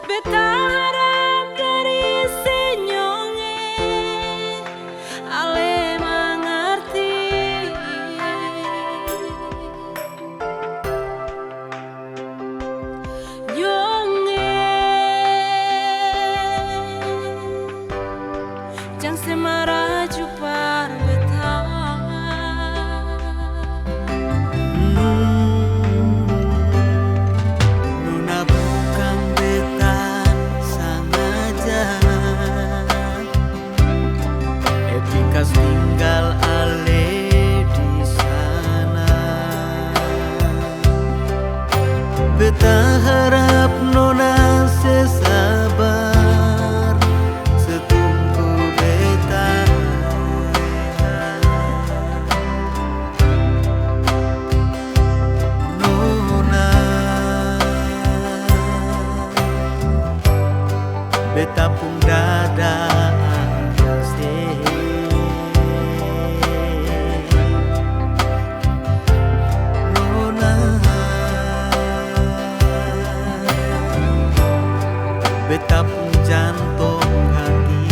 Beta harap dari senyumnya ale mengerti. Nyonge jangan semara jupar beta. Nona bukan beta sengaja, Epikas tinggal ale di sana. Beta harap nona sesabar, setunggu beta. Nona, beta pun dada stay. Nona, beta pun jantung hati.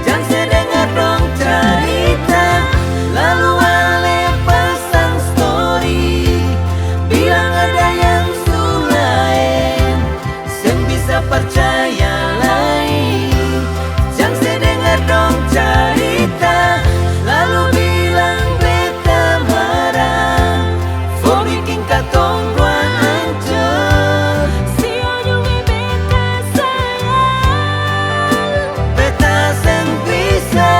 Jangan sedengar dong cerita, lalu ale pasang story, bilang ada yang sulain, sem bisa percaya lain. Jangan sedengar dong cerita, lalu bilang beta marah, for bikin katong dua hancur. Sio nyonge beta sayang, Beta seng bisa.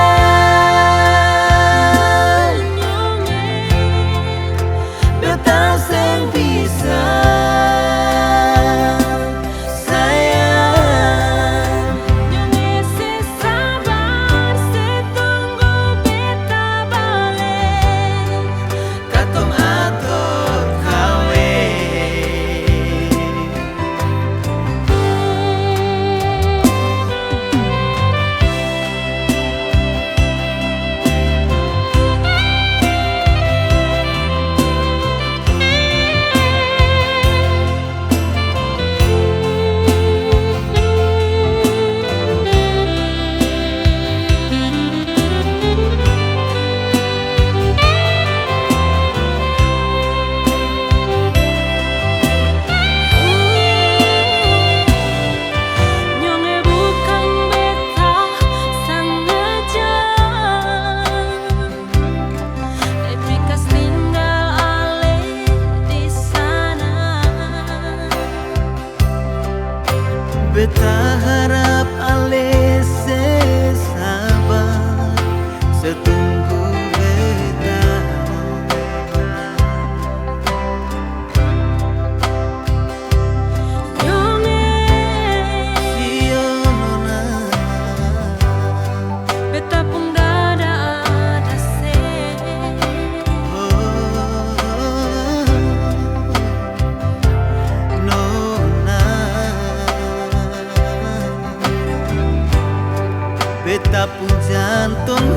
nyonge Beta seng bisa sayang. nyonge sesabar, setunggu beta balik. Katong atur kawin. Nyonge bukan beta sengaja, Epikas tinggal ale di sana. Beta harap ale sesabar, setunggu beta. Nyonge Sio nona, beta pun dada ada se. Nona, beta pun jantung